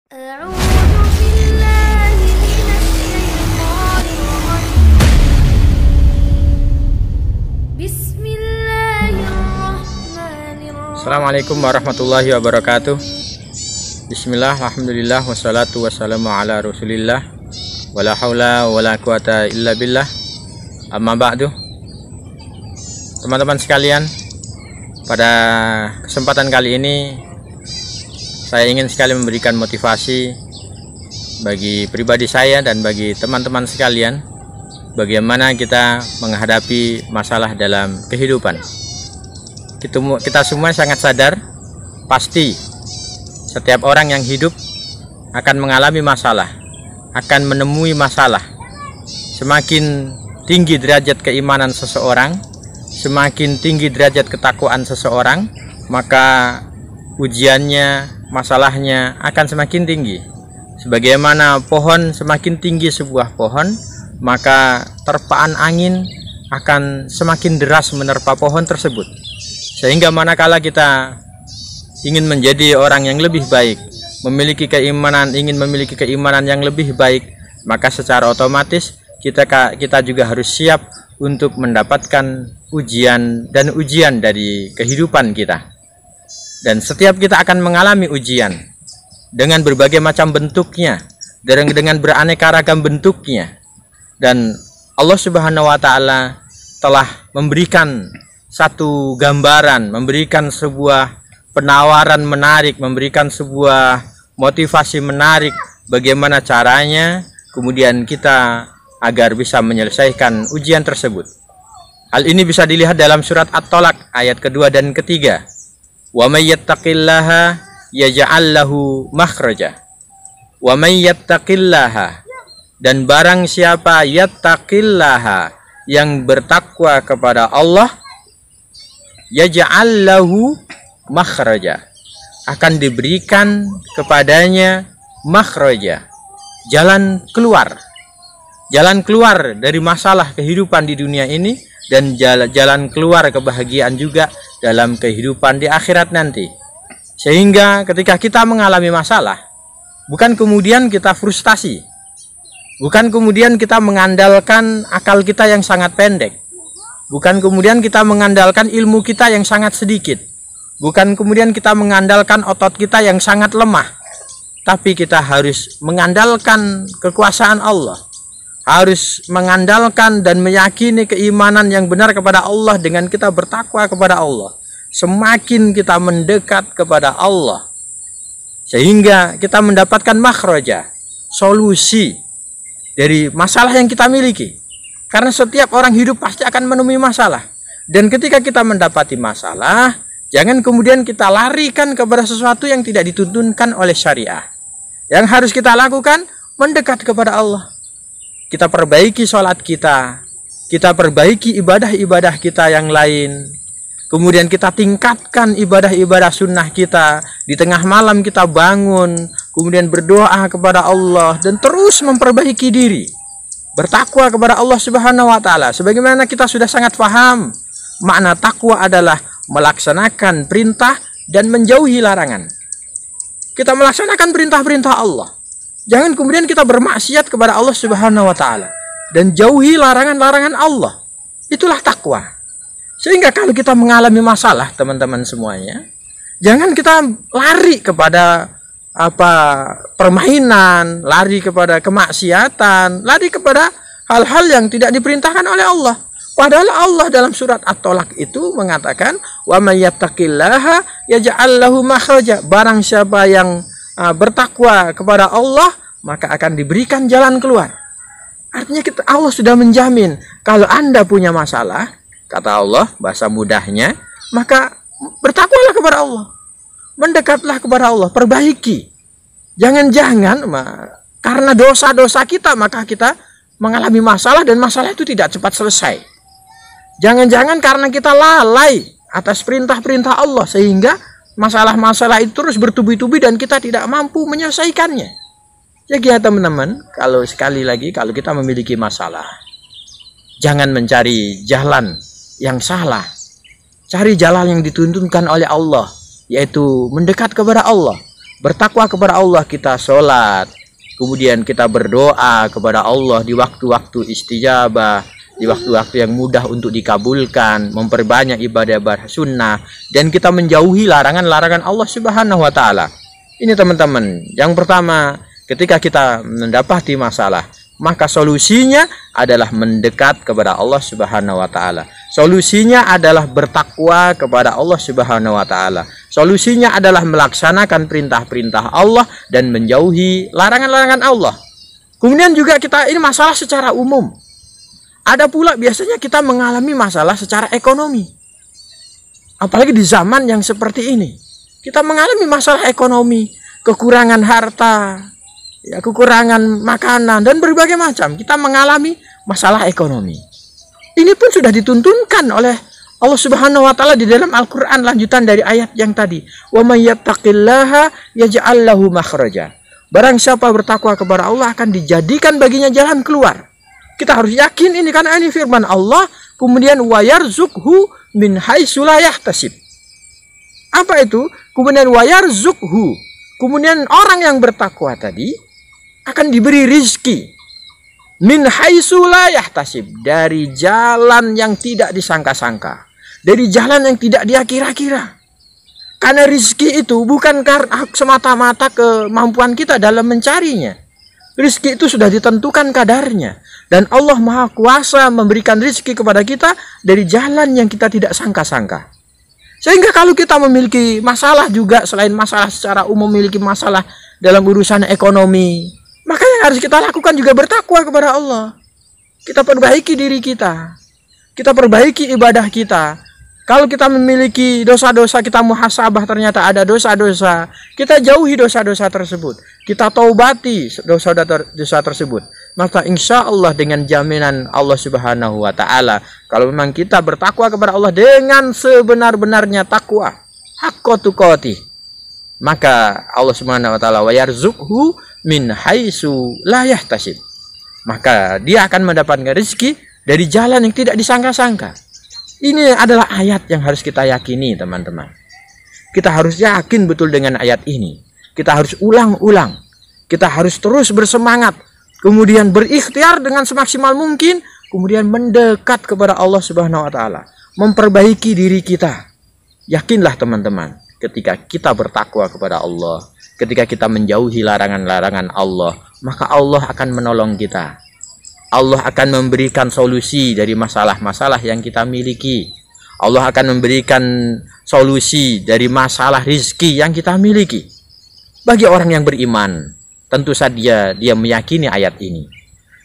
أعوذ بالله من الشيطان الرجيم بسم الله الرحمن الرحيم Assalamualaikum warahmatullahi wabarakatuh. Bismillah, alhamdulillah, wassalatu wassalamu ala rasulillah, wala haula wala quwata illa billah. Amma ba'du. Teman-teman sekalian, pada kesempatan kali ini saya ingin sekali memberikan motivasi bagi pribadi saya dan bagi teman-teman sekalian, bagaimana kita menghadapi masalah dalam kehidupan. Kita semua sangat sadar, pasti setiap orang yang hidup akan mengalami masalah, akan menemui masalah. Semakin tinggi derajat keimanan seseorang, semakin tinggi derajat ketakwaan seseorang, maka ujiannya, masalahnya akan semakin tinggi. Sebagaimana pohon semakin tinggi sebuah pohon, maka terpaan angin akan semakin deras menerpa pohon tersebut. Sehingga manakala kita ingin menjadi orang yang lebih baik, ingin memiliki keimanan yang lebih baik, maka secara otomatis kita juga harus siap untuk mendapatkan ujian dari kehidupan kita. Dan setiap kita akan mengalami ujian dengan berbagai macam bentuknya, dengan beraneka ragam bentuknya. Dan Allah Subhanahu wa Ta'ala telah memberikan satu gambaran, memberikan sebuah penawaran menarik, memberikan sebuah motivasi menarik bagaimana caranya kemudian kita agar bisa menyelesaikan ujian tersebut. Hal ini bisa dilihat dalam surat At-Tolak ayat kedua dan ketiga. Wa may yattaqillaha yaj'al lahu makhraja. Wa may yattaqillaha, dan barang siapa yattaqillaha, yang bertakwa kepada Allah, yaj'al lahu makhraja, akan diberikan kepadanya makhraja, jalan keluar dari masalah kehidupan di dunia ini, dan jalan keluar kebahagiaan juga dalam kehidupan di akhirat nanti. Sehingga ketika kita mengalami masalah, bukan kemudian kita frustasi, bukan kemudian kita mengandalkan akal kita yang sangat pendek, bukan kemudian kita mengandalkan ilmu kita yang sangat sedikit, bukan kemudian kita mengandalkan otot kita yang sangat lemah, tapi kita harus mengandalkan kekuasaan Allah, harus mengandalkan dan meyakini keimanan yang benar kepada Allah. Dengan kita bertakwa kepada Allah, semakin kita mendekat kepada Allah, sehingga kita mendapatkan makhraja, solusi dari masalah yang kita miliki. Karena setiap orang hidup pasti akan menemui masalah. Dan ketika kita mendapati masalah, jangan kemudian kita larikan kepada sesuatu yang tidak dituntunkan oleh syariah. Yang harus kita lakukan, mendekat kepada Allah. Kita perbaiki sholat kita perbaiki ibadah-ibadah kita yang lain. Kemudian kita tingkatkan ibadah-ibadah sunnah kita. Di tengah malam kita bangun, kemudian berdoa kepada Allah, dan terus memperbaiki diri, bertakwa kepada Allah Subhanahu wa Ta'ala. Sebagaimana kita sudah sangat paham, makna takwa adalah melaksanakan perintah dan menjauhi larangan. Kita melaksanakan perintah-perintah Allah, jangan kemudian kita bermaksiat kepada Allah Subhanahu wa Ta'ala, dan jauhi larangan-larangan Allah. Itulah takwa. Sehingga kalau kita mengalami masalah, teman-teman semuanya, jangan kita lari kepada permainan, lari kepada kemaksiatan, lari kepada hal-hal yang tidak diperintahkan oleh Allah. Padahal Allah dalam surat At-Tolak itu mengatakan, wa may yattaqillaha yaj'al lahu makhraja, barang siapa yang bertakwa kepada Allah, maka akan diberikan jalan keluar. Artinya Allah sudah menjamin, kalau Anda punya masalah, kata Allah, bahasa mudahnya, maka bertakwalah kepada Allah, mendekatlah kepada Allah, perbaiki. Jangan-jangan karena dosa-dosa kita maka kita mengalami masalah, dan masalah itu tidak cepat selesai. Jangan-jangan karena kita lalai atas perintah-perintah Allah, sehingga masalah-masalah itu terus bertubi-tubi dan kita tidak mampu menyelesaikannya. Jadi ya teman-teman, kalau sekali lagi, kalau kita memiliki masalah, jangan mencari jalan yang salah. Cari jalan yang dituntunkan oleh Allah, yaitu mendekat kepada Allah, Bertakwa kepada Allah, kita sholat, kemudian kita berdoa kepada Allah di waktu-waktu istijabah, di waktu-waktu yang mudah untuk dikabulkan, memperbanyak ibadah-ibadah sunnah, dan kita menjauhi larangan-larangan Allah Subhanahu wa Ta'ala. Ini teman-teman, yang pertama, ketika kita mendapati masalah, maka solusinya adalah mendekat kepada Allah Subhanahu wa Ta'ala. Solusinya adalah bertakwa kepada Allah Subhanahu wa Ta'ala. Solusinya adalah melaksanakan perintah-perintah Allah dan menjauhi larangan-larangan Allah. Kemudian juga kita, ini masalah secara umum. Ada pula biasanya kita mengalami masalah secara ekonomi. Apalagi di zaman yang seperti ini. Kita mengalami masalah ekonomi, kekurangan harta, ya, kekurangan makanan, dan berbagai macam. Kita mengalami masalah ekonomi. Ini pun sudah dituntunkan oleh Allah Subhanahu wa Ta'ala di dalam Al-Quran, lanjutan dari ayat yang tadi. Wa may yattaqillaha yaj'al lahu makhraja. Barang siapa bertakwa kepada Allah akan dijadikan baginya jalan keluar. Kita harus yakin ini karena ini firman Allah. Kemudian wa yarzuqhu min haitsu la yahtasib. Apa itu? Kemudian wa yarzuqhu. Kemudian orang yang bertakwa tadi akan diberi rizki min haitsu la yahtasib, dari jalan yang tidak disangka-sangka, dari jalan yang tidak dia kira-kira. Karena rizki itu bukan karena semata-mata kemampuan kita dalam mencarinya. Rizki itu sudah ditentukan kadarnya, dan Allah Maha Kuasa memberikan rizki kepada kita dari jalan yang kita tidak sangka-sangka. Sehingga kalau kita memiliki masalah juga, selain masalah secara umum memiliki masalah dalam urusan ekonomi, maka yang harus kita lakukan juga bertakwa kepada Allah. Kita perbaiki diri kita. Kita perbaiki ibadah kita. Kalau kita memiliki dosa-dosa, kita muhasabah ternyata ada dosa-dosa, kita jauhi dosa-dosa tersebut. Kita taubati dosa-dosa tersebut. Maka insya Allah dengan jaminan Allah Subhanahu wa Ta'ala, kalau memang kita bertakwa kepada Allah dengan sebenar-benarnya takwa, haqqa tuqatih, maka Allah Subhanahu wa Ta'ala wa yarzuqhu min haitsu la yahtasib, maka dia akan mendapatkan rezeki dari jalan yang tidak disangka-sangka. Ini adalah ayat yang harus kita yakini, teman-teman. Kita harus yakin betul dengan ayat ini. Kita harus ulang-ulang. Kita harus terus bersemangat, kemudian berikhtiar dengan semaksimal mungkin, kemudian mendekat kepada Allah Subhanahu wa Ta'ala, memperbaiki diri kita. Yakinlah teman-teman, ketika kita bertakwa kepada Allah, ketika kita menjauhi larangan-larangan Allah, maka Allah akan menolong kita. Allah akan memberikan solusi dari masalah-masalah yang kita miliki. Allah akan memberikan solusi dari masalah rizki yang kita miliki. Bagi orang yang beriman, tentu saja dia meyakini ayat ini.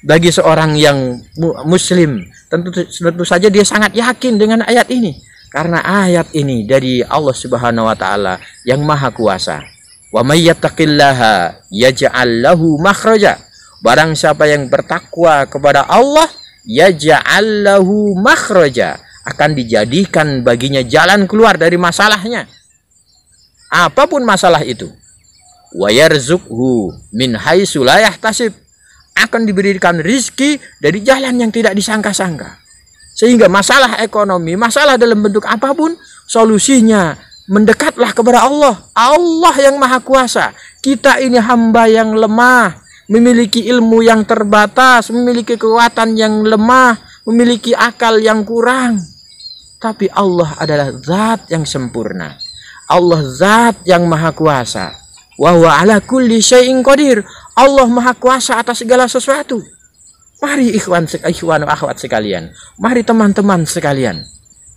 Bagi seorang yang muslim, tentu saja dia sangat yakin dengan ayat ini. Karena ayat ini dari Allah Subhanahu wa Ta'ala yang Maha Kuasa. Wa may yattaqillaha yaj'al lahu makhraja. Barang siapa yang bertakwa kepada Allah, yaj'al lahu makhraja, akan dijadikan baginya jalan keluar dari masalahnya. Apapun masalah itu. Wa yarzuqhu min haitsu la yahtasib, akan diberikan rizki dari jalan yang tidak disangka-sangka. Sehingga masalah ekonomi, masalah dalam bentuk apapun, solusinya mendekatlah kepada Allah. Allah yang Maha Kuasa. Kita ini hamba yang lemah, memiliki ilmu yang terbatas, memiliki kekuatan yang lemah, memiliki akal yang kurang. Tapi Allah adalah zat yang sempurna. Allah zat yang Maha Kuasa. Wa huwa ala kulli syai'in qadir. Allah Maha Kuasa atas segala sesuatu. Mari ikhwan akhwat sekalian, mari teman-teman sekalian,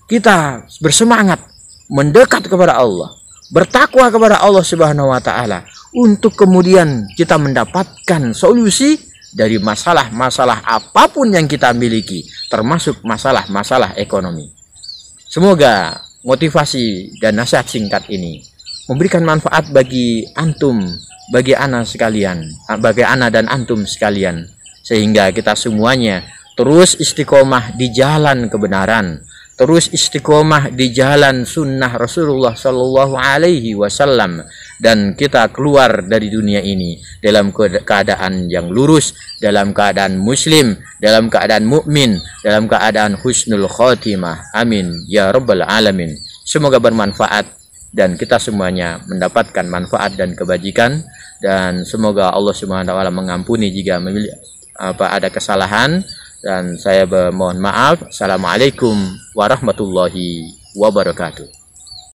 kita bersemangat mendekat kepada Allah, bertakwa kepada Allah Subhanahu wa Ta'ala, untuk kemudian kita mendapatkan solusi dari masalah-masalah apapun yang kita miliki, termasuk masalah-masalah ekonomi. Semoga motivasi dan nasihat singkat ini memberikan manfaat bagi antum, bagi ana sekalian, bagi ana dan antum sekalian, sehingga kita semuanya terus istiqomah di jalan kebenaran, terus istiqomah di jalan sunnah Rasulullah Shallallahu Alaihi Wasallam, dan kita keluar dari dunia ini dalam keadaan yang lurus, dalam keadaan muslim, dalam keadaan mukmin, dalam keadaan husnul khotimah. Amin ya rabbal alamin. Semoga bermanfaat dan kita semuanya mendapatkan manfaat dan kebajikan, dan semoga Allah Subhanahu wa taala mengampuni jika ada kesalahan, dan saya mohon maaf. Assalamualaikum warahmatullahi wabarakatuh.